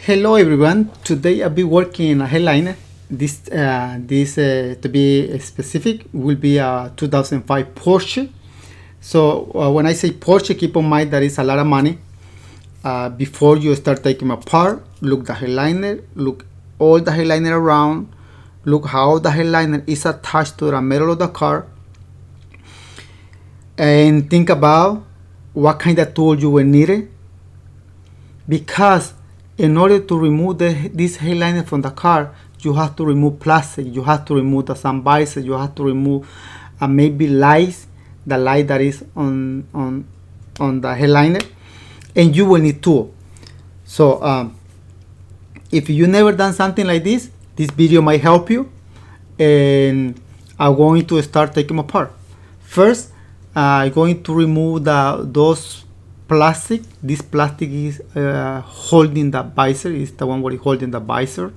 Hello everyone. Today I'll be working a headliner. This to be specific will be a 2005 Porsche. So when I say Porsche, keep in mind that it's a lot of money. Before you start taking them apart, look the headliner, look all the headliner around, look how the headliner is attached to the metal of the car, and think about what kind of tool you will need it. Because in order to remove this headliner from the car, you have to remove plastic, you have to remove the sun visor, you have to remove maybe lights, the light that is on the headliner, and you will need tool. So if you never done something like this video might help you, and I'm going to start taking them apart. First, I'm going to remove those plastic. This plastic is holding the visor, is the one where it's holding the visor.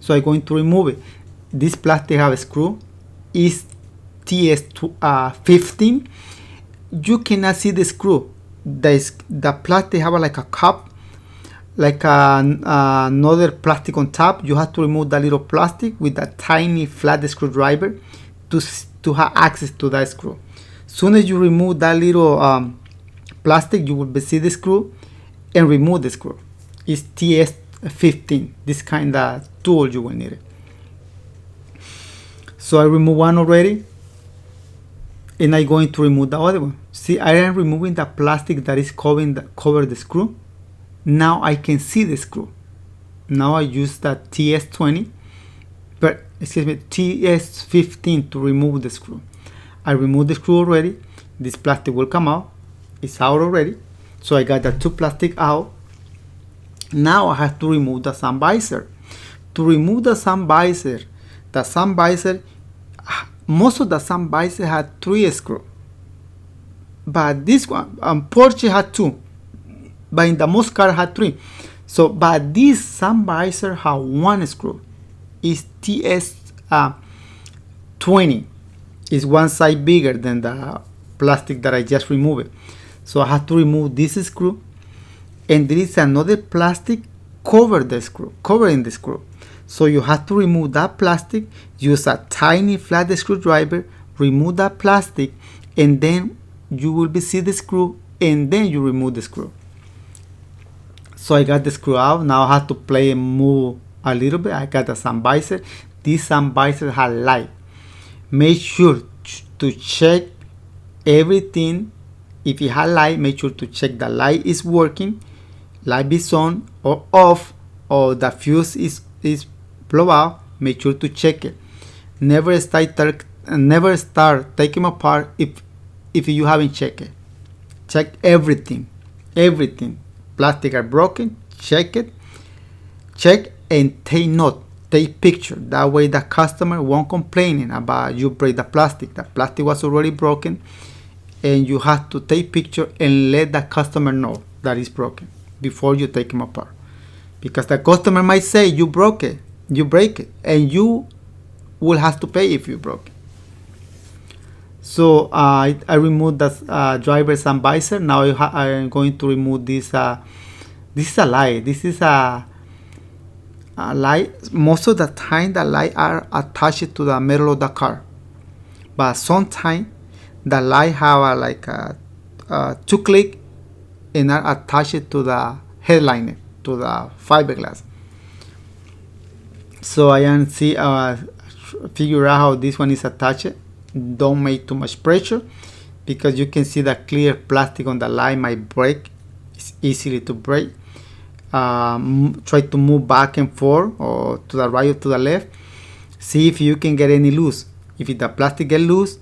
So I'm going to remove it. This plastic have a screw, is TS15. You cannot see the screw. The plastic have like a cup, like another plastic on top. You have to remove the little plastic with a tiny flat screwdriver to have access to that screw. Soon as you remove that little plastic, you will see the screw and remove the screw. It's TS15. This kind of tool you will need it. So I remove one already, and I'm going to remove the other one. See, I am removing the plastic that is cover the screw. Now I can see the screw. Now I use the TS20, but excuse me, TS15 to remove the screw. I removed the screw already. This plastic will come out. It's out already. So I got the two plastic out. Now I have to remove the sun visor. To remove the sun visor, most of the sun visor had 3 screws. But this one, Porsche had 2. But in the most car had 3. So, but this sun visor had 1 screw. It's TS20. It's one size bigger than the plastic that I just removed. So I have to remove this screw, and there is another plastic covering the screw. So you have to remove that plastic, use a tiny flat screwdriver, remove that plastic, and then you will see the screw, and then you remove the screw. So I got the screw out. Now I have to play and move a little bit. I got the sun visor. This sun visor has light. Make sure to check everything. If you have light, make sure to check the light is working, light is on or off, or the fuse is blow out. Make sure to check it. Never start taking them apart if you haven't checked it. Check everything. Plastic are broken. Check it. Check and take note. Take picture. That way the customer won't complain about you break the plastic. The plastic was already broken, and you have to take picture and let the customer know that it's broken before you take them apart. Because the customer might say you break it, and you will have to pay if you broke it. So I removed the driver sun visor. Now I'm going to remove this. This is a light. This is a light. Most of the time the light are attached to the metal of the car, but sometimes the light have like a 2 click and are attached to the headliner, to the fiberglass. So I can figure out how this one is attached. Don't make too much pressure, because you can see the clear plastic on the light might break. It's easily to break. Try to move back and forth, or to the right or to the left. See if you can get any loose. If the plastic get loose,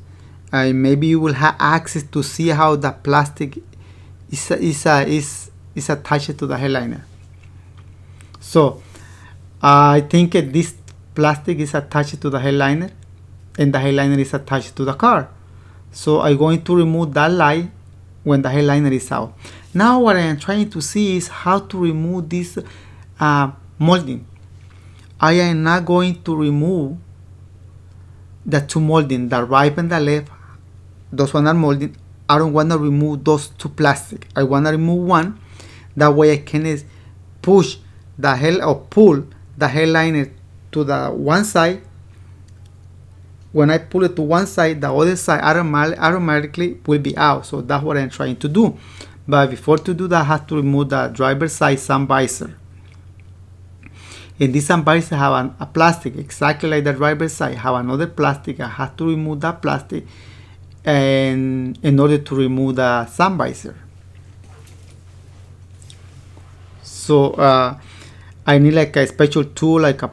maybe you will have access to see how the plastic is attached to the headliner. So I think this plastic is attached to the headliner, and the headliner is attached to the car. So I'm going to remove that light when the headliner is out. Now what I am trying to see is how to remove this molding. I am not going to remove the 2 molding, the right and the left. Those one are molding. I don't want to remove those 2 plastic. I want to remove one. That way I can push the head or pull the headliner to the one side. When I pull it to one side, the other side automatically will be out. So that's what I'm trying to do. But before to do that, I have to remove the driver's side sun visor. And this sun visor have a plastic exactly like the driver's side. Have another plastic. I have to remove that plastic, and in order to remove the sun visor. So I need like a special tool, like a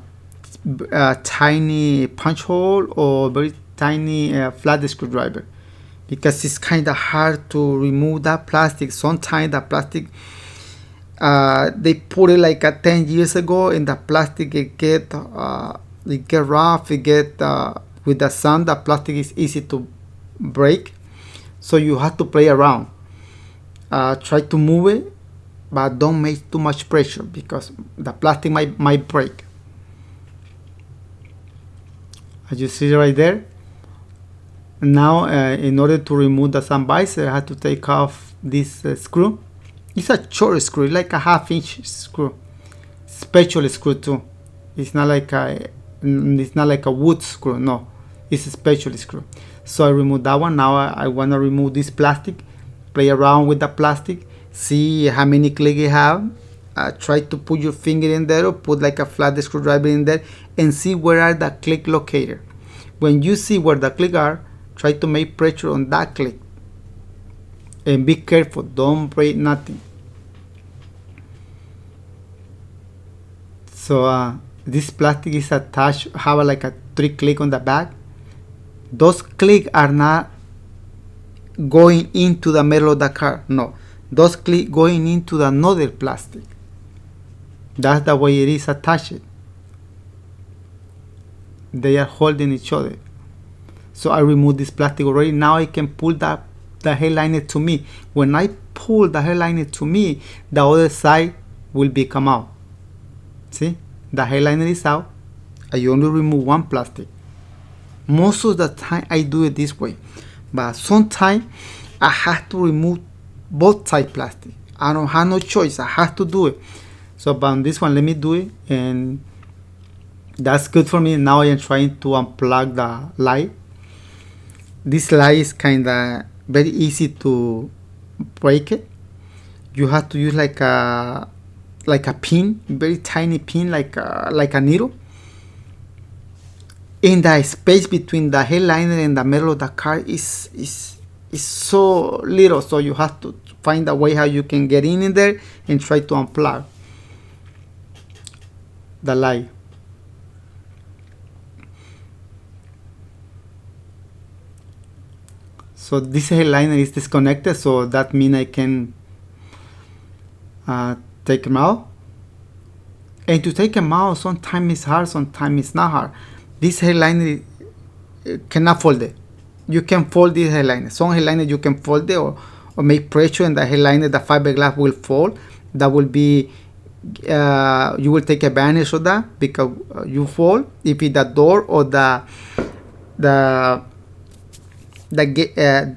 tiny punch hole or very tiny flat screwdriver, because it's kind of hard to remove that plastic. Sometimes the plastic they put it like 10 years ago, and the plastic it get rough, it get with the sun, the plastic is easy to break. So you have to play around, try to move it, but don't make too much pressure because the plastic might break. As you see right there. Now in order to remove the sun visor, I have to take off this screw. It's a short screw, like a 1/2 inch screw, special screw too. It's not like a wood screw. No, it's a special screw. So I remove that one. Now I want to remove this plastic. Play around with the plastic. See how many clicks you have. Try to put your finger in there or put like a flat screwdriver in there and see where are the click locator. When you see where the click are, try to make pressure on that click. And be careful, don't break nothing. So this plastic is attached, have like a 3 click on the back. Those clicks are not going into the middle of the car. No, those clicks going into the another plastic. That's the way it is attached. They are holding each other. So I remove this plastic already. Now I can pull the headliner to me. When I pull the headliner to me, the other side will come out. See, the headliner is out. I only remove one plastic. Most of the time I do it this way, but sometimes I have to remove both side plastic. I don't have no choice. I have to do it. So but on this one, let me do it, and that's good for me. Now I am trying to unplug the light. This light is kind of very easy to break it. You have to use like a pin, very tiny pin, like a needle. In the space between the headliner and the middle of the car is so little, so you have to find a way how you can get in there and try to unplug the light. So this headliner is disconnected, so that means I can take them out. And to take them out, sometimes it's hard, sometimes it's not hard. This headliner cannot fold it. You can fold this headliner. Some headliner you can fold it or make pressure, and the headliner, the fiberglass will fall. That will be you will take advantage of that because you fall. If it's the door or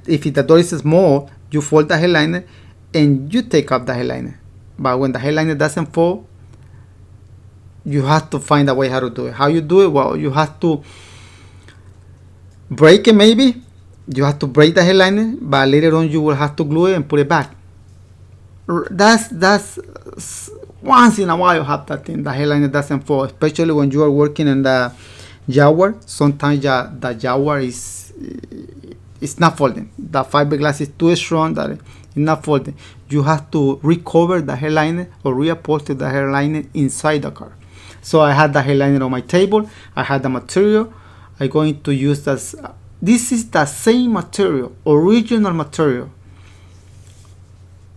if the door is small, you fold the headliner and you take off the headliner. But when the headliner doesn't fall, you have to find a way how to do it. How you do it? Well, you have to break it. Maybe you have to break the headliner, but later on you will have to glue it and put it back. That's once in a while you have that thing. The headliner doesn't fall, especially when you are working in the Jaguar. Sometimes the Jaguar is not folding. The fiberglass is too strong that it's not folding. You have to recover the headliner or reupholster the headliner inside the car. So I had the headliner on my table. I had the material. I'm going to use this. This is the same material, original material.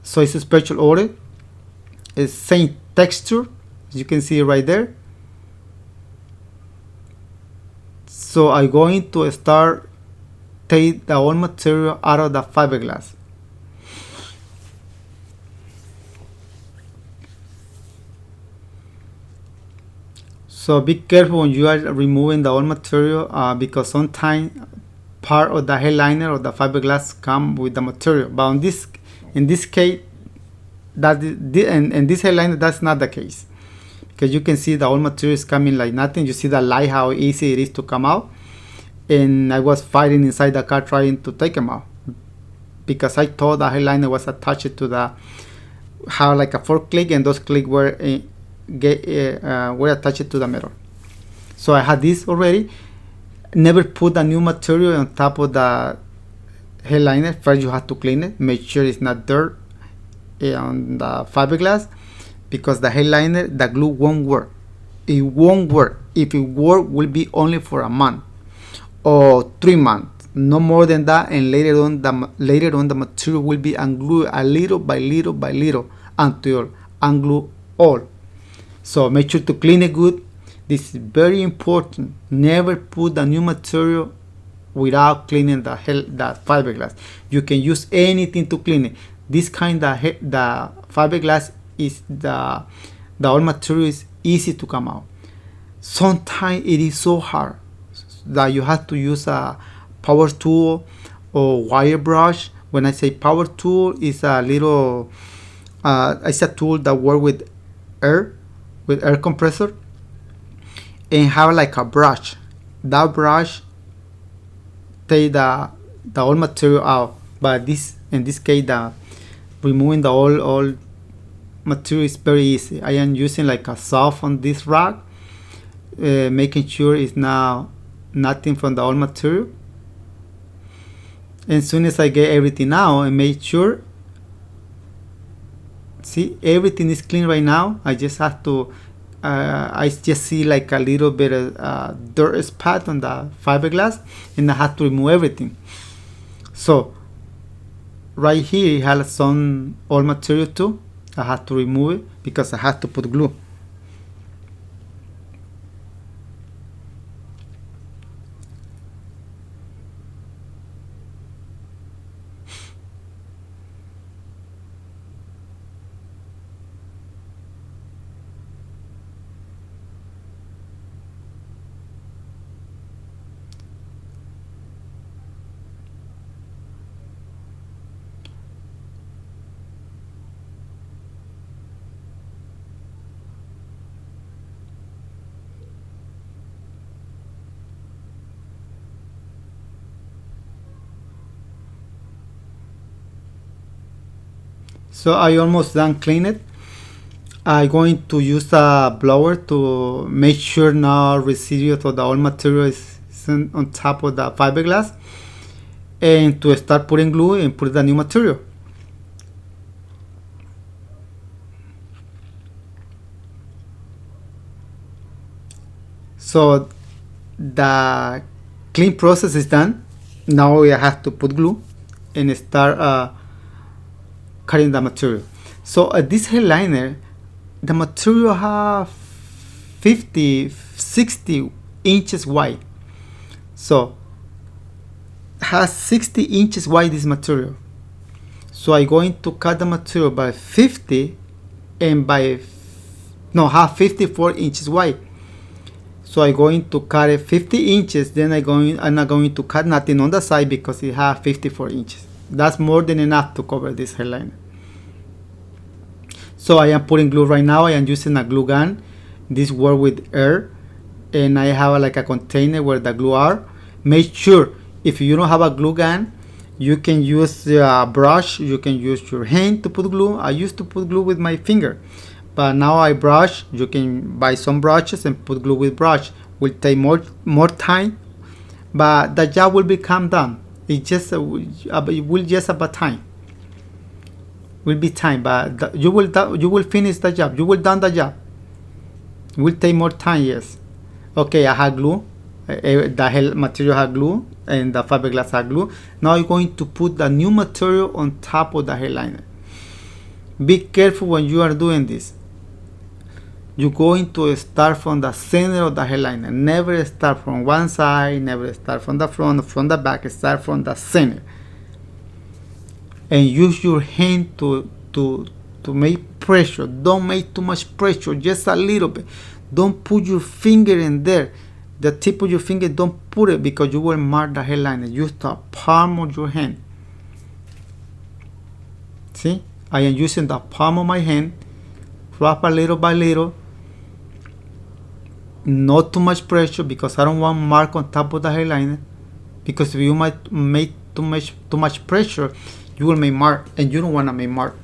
So it's a special order. It's same texture, as you can see right there. So I'm going to start take the old material out of the fiberglass. So be careful when you are removing the old material because sometimes part of the headliner or the fiberglass come with the material. But in this case, in this headliner, that's not the case because you can see the old material is coming like nothing. You see the light, how easy it is to come out. And I was fighting inside the car trying to take them out, because I thought the eyeliner was attached to the, how like a 4 click, and those clicks were attached to the metal. So I had this already. Never put a new material on top of the eyeliner. First you have to clean it, make sure it's not dirt on the fiberglass, because the eyeliner, the glue won't work. It won't work. If it work, will be only for a month or 3 months, no more than that. And later on the material will be unglued a little by little by little until unglue all. So make sure to clean it good. This is very important. Never put the new material without cleaning the fiberglass. You can use anything to clean it. This kind of the fiberglass is the old material is easy to come out. Sometimes it is so hard that you have to use a power tool or wire brush. When I say power tool, it's a little it's a tool that works with air compressor, and have like a brush. That brush take the old material out. But in this case, the removing the old material is very easy. I am using like a soft on this rag, making sure it's now nothing from the old material. And as soon as I get everything out and make sure, see, everything is clean right now. I just have to I just see like a little bit of dirt spot on the fiberglass, and I have to remove everything. So right here it has some old material too. I have to remove it because I have to put glue. So I almost done clean it. I'm going to use a blower to make sure no residue of the old material is on top of the fiberglass, and to start putting glue and put the new material. So the clean process is done. Now we have to put glue and start cutting the material. So this headliner, the material have 60 inches wide. So has 60 inches wide this material. So I'm going to cut the material by 50 and have 54 inches wide. So I'm going to cut it 50 inches. Then I'm not going to cut nothing on the side because it has 54 inches. That's more than enough to cover this headliner. So I am putting glue right now. I am using a glue gun. This works with air, and I have like a container where the glue are. Make sure if you don't have a glue gun, you can use a brush. You can use your hand to put glue. I used to put glue with my finger, but now I brush. You can buy some brushes and put glue with brush. Will take more time, but the job will become done. It will just about time. Will be time, but you will finish the job. You will done the job. It will take more time. Yes. Okay, I have glue. The material has glue and the fiberglass has glue. Now you're going to put the new material on top of the headliner. Be careful when you are doing this. You're going to start from the center of the headliner. Never start from one side, never start from the front, from the back. Start from the center. And use your hand to make pressure. Don't make too much pressure, just a little bit. Don't put your finger in there. The tip of your finger, don't put it, because you will mark the headliner. Use the palm of your hand. See, I am using the palm of my hand. Wrap a little by little. not too much pressure, because I don't want mark on top of the hairliner, because if you might make too much pressure, you will make mark, and you don't want to make mark.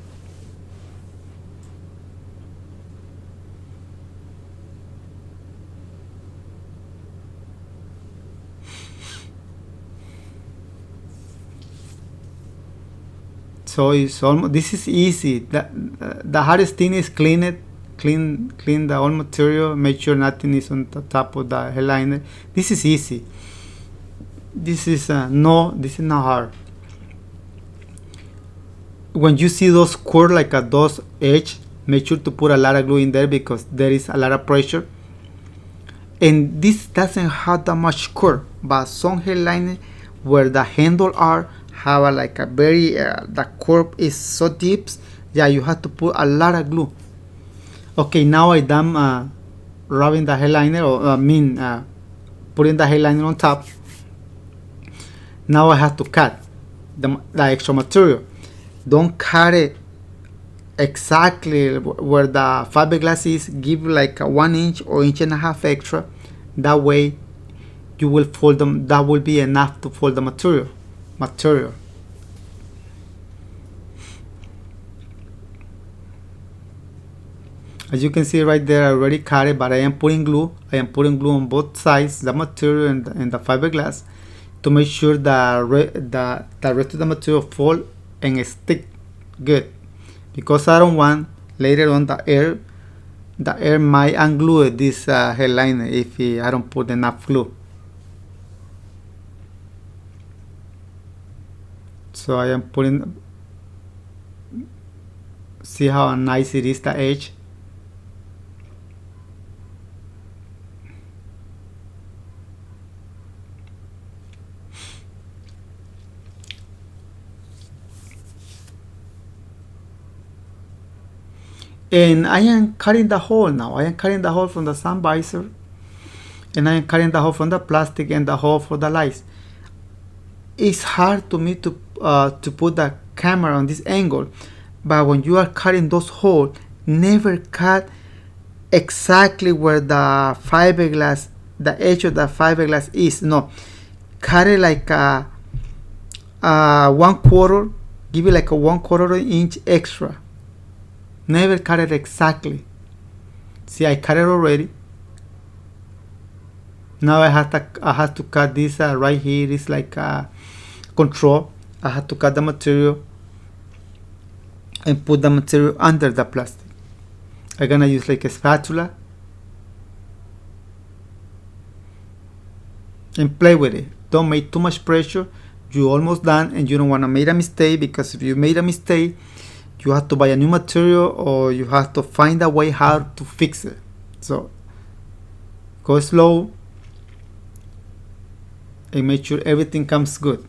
So it's almost, this is easy. The hardest thing is clean it, clean the whole material, make sure nothing is on the top of the hairliner. This is easy. This is this is not hard. When you see those curves like those edge, make sure to put a lot of glue in there, because there is a lot of pressure. And this doesn't have that much curve, but some hairliner where the handle are have like a very the curve is so deep, yeah, you have to put a lot of glue. Okay, now I done rubbing the hairliner, or putting the hairliner on top. Now I have to cut the extra material. Don't cut it exactly where the fiberglass is. Give like a 1 inch or 1.5 inch extra. That way you will fold them. That will be enough to fold the material. As you can see right there, I already cut it, but I am putting glue. I am putting glue on both sides, the material and the fiberglass, to make sure the rest of the material fall and stick good. Because I don't want later on the air might unglue this hairliner if I don't put enough glue. So I am putting, see how nice it is, the edge. And I am cutting the hole now. I am cutting the hole from the sun visor, and I am cutting the hole from the plastic and the hole for the lights. It's hard to me to put the camera on this angle, but when you are cutting those holes, never cut exactly where the fiberglass, the edge of the fiberglass is. No, cut it like a 1/4. Give it like a 1/4 inch extra. Never cut it exactly. See, I cut it already. Now I have to cut this right here. It's like a control. I have to cut the material and put the material under the plastic. I'm gonna use like a spatula and play with it. Don't make too much pressure. You're almost done, and you don't want to make a mistake, because if you made a mistake, you have to buy a new material, or you have to find a way how to fix it. So go slow and make sure everything comes good.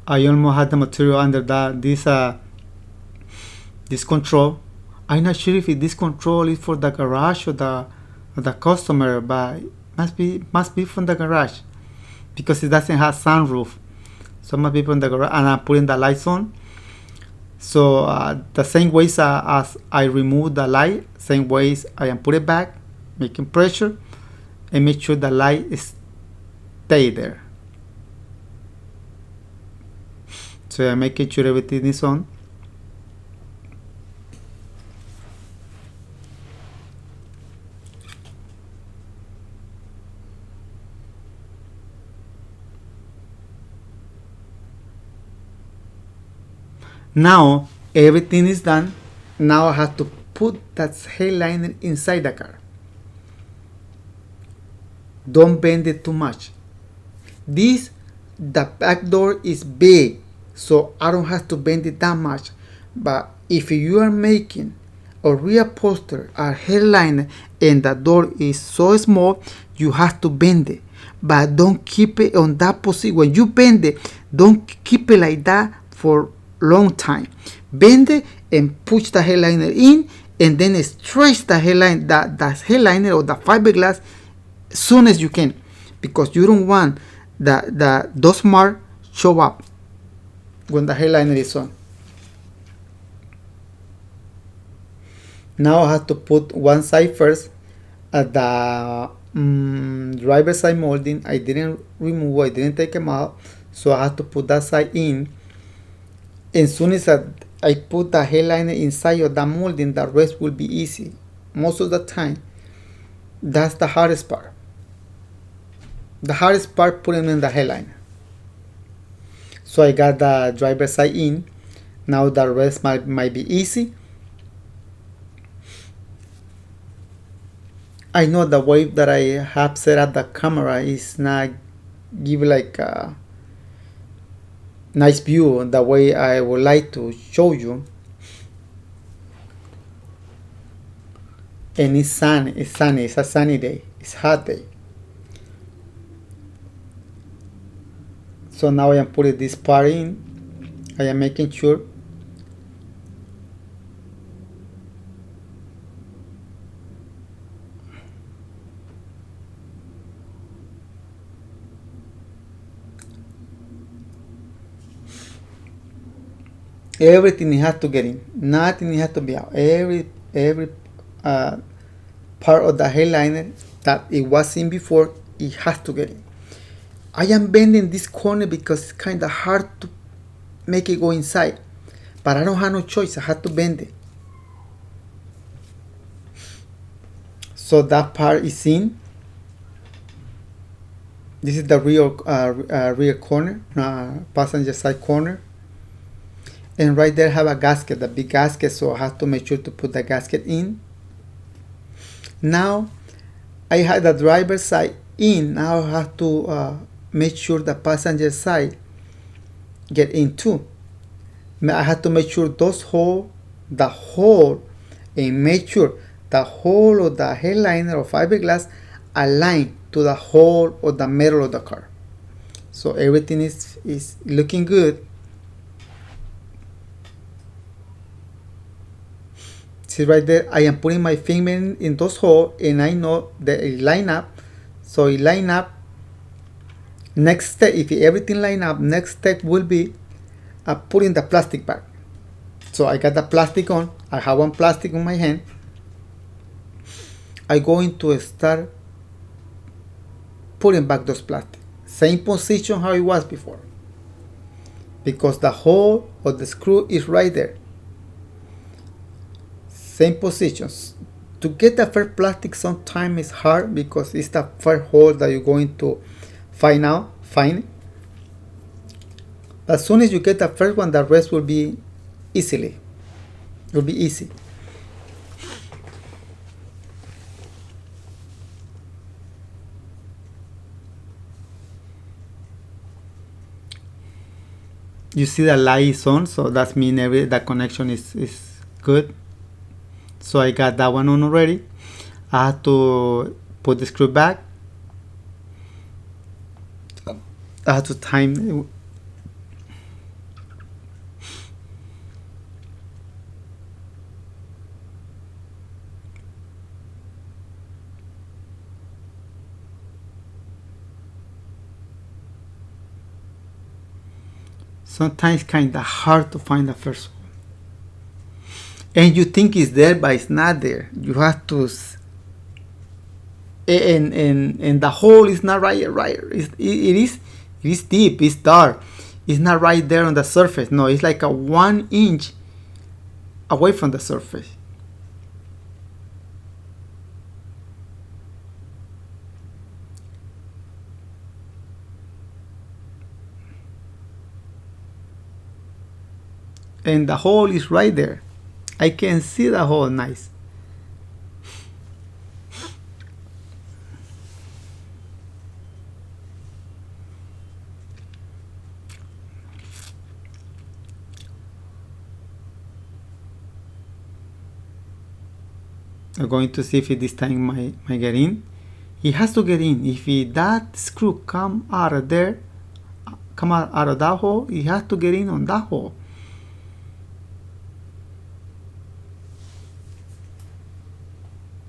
I almost had the material under this control. I'm not sure if this control is for the garage or the customer, but must be from the garage, because it doesn't have sunroof. So it must be from the garage. And I'm putting the lights on. So the same ways as I remove the light, same ways I am put it back, making pressure, and make sure the light stay there. So I'm making sure everything is on. Now everything is done. Now I have to put that hairliner inside the car. Don't bend it too much. The back door is big, so I don't have to bend it that much. But if you are making a reupholster, a hairliner, and the door is so small, you have to bend it. But don't keep it on that position. When you bend it, don't keep it like that for long time. Bend it and push the hairliner in, and then stretch the hairline, the hairliner or the fiberglass as soon as you can, because you don't want those marks show up. when the headliner is on. Now I have to put one side first at the driver side molding. I didn't remove, I didn't take them out, so I have to put that side in. As soon as I put the headliner inside of the molding, the rest will be easy. Most of the time, that's the hardest part. The hardest part putting in the headliner. So I got the driver side in. Now the rest might be easy. I know the way that I have set up the camera is not give like a nice view the way I would like to show you. And it's sunny, it's a sunny day, it's a hot day. So now I am putting this part in. I am making sure everything has to get in. Nothing has to be out. Every part of the headliner that it was in before, it has to get in. I am bending this corner because it's kind of hard to make it go inside, but I don't have no choice. I have to bend it. So that part is in. This is the rear corner, passenger side corner. And right there I have a gasket, a big gasket, so I have to make sure to put the gasket in. Now I have the driver's side in. Now I have to make sure the passenger side get in too. I have to make sure those hole, the hole, and make sure the hole of the headliner or fiberglass align to the hole of the metal of the car. So everything is looking good. See right there, I am putting my finger in those holes, and I know that it line up. So it line up. Next step, if everything line up, next step will be putting the plastic back. So I got the plastic on. I have one plastic on my hand. I'm going to start putting back those plastic. Same position how it was before, because the hole of the screw is right there. Same positions. To get the first plastic sometimes is hard because it's the first hole that you're going to find. As soon as you get the first one, the rest will be easy. You see the light is on, so that means the connection is good. So I got that one on already. I have to put the screw back. I have to time. Sometimes kind of hard to find the first one. And you think it's there, but it's not there. You have to, and the hole is not right. It is deep. It's dark. It's not right there on the surface. No, it's like a 1 inch away from the surface. And the hole is right there. I can see the hole nice. I'm going to see if it this time might get in. It has to get in. If that screw come out of there, come out of that hole, it has to get in on that hole.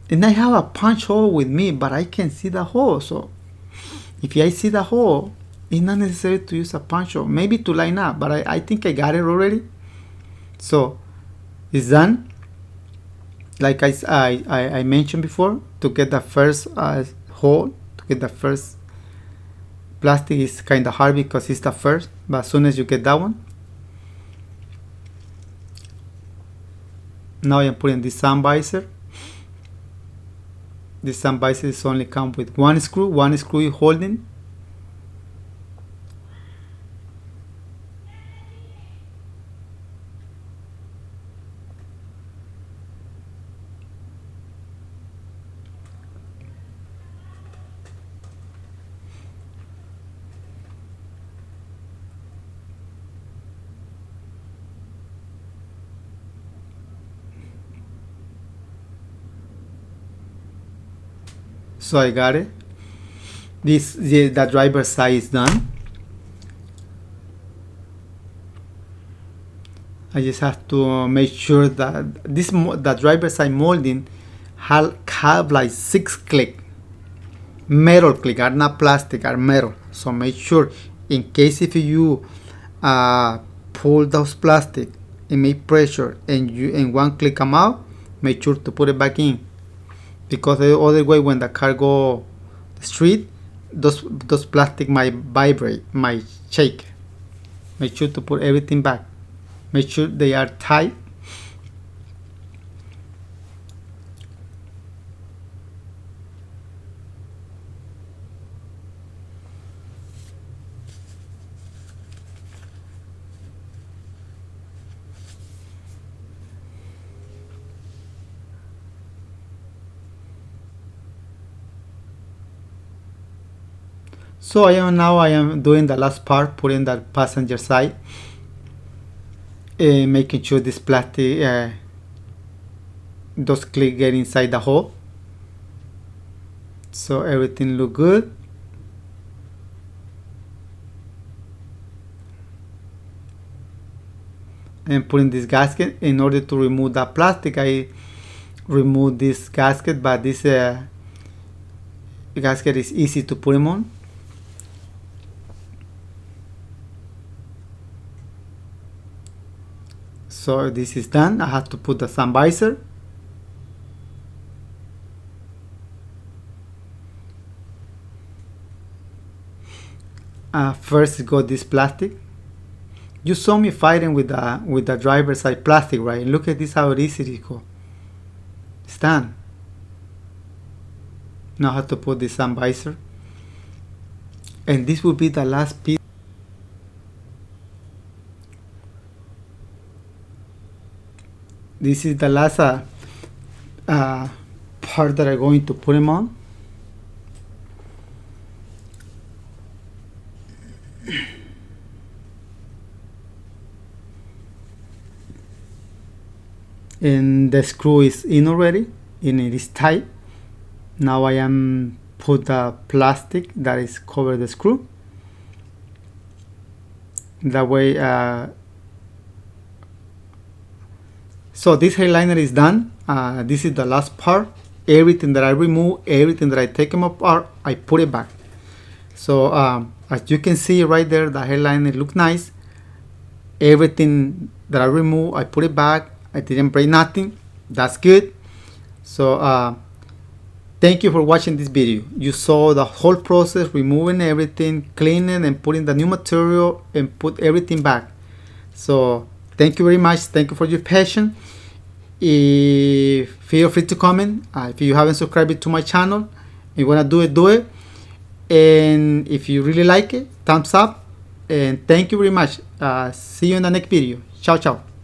And I have a punch hole with me, but I can see the hole. So if I see the hole, It's not necessary to use a punch or maybe to line up, but I think I got it already. So it's done. Like I mentioned before, to get the first hole, to get the first plastic is kind of hard because it's the first, but as soon as you get that one, now I'm putting the Sun Visor. The Sun Visor is only come with one screw is holding. So I got it. The driver's side is done. I just have to make sure that the driver's side molding have like 6 click, metal click, are not plastic, are metal. So make sure, in case if you pull those plastic and make pressure and one click come out, make sure to put it back in, because the other way, when the car go the street, those plastic might vibrate, might shake. Make sure to put everything back. Make sure they are tight. So I am doing the last part, putting the passenger side, making sure this plastic, those clips get inside the hole. So everything look good. And putting this gasket, in order to remove that plastic, I remove this gasket, but this gasket is easy to put them on. So this is done. I have to put the Sun Visor. First got this plastic. You saw me fighting with the driver's side plastic, right? Look at this, how easy it go. It's done. Now I have to put the Sun Visor. And this will be the last piece. This is the last part that I'm going to put them on. And the screw is in already, and it is tight. Now I am put the plastic that is cover the screw. That way, so this headliner is done. This is the last part. Everything that I remove, everything that I take them apart, I put it back. So as you can see right there, the headliner look nice. Everything that I remove, I put it back. I didn't break nothing. That's good. So thank you for watching this video. You saw the whole process, removing everything, cleaning and putting the new material and put everything back. So thank you very much. Thank you for your patience. Feel free to comment. If you haven't subscribed to my channel, you wanna do it. And if you really like it, thumbs up. And thank you very much. See you in the next video. Ciao, ciao.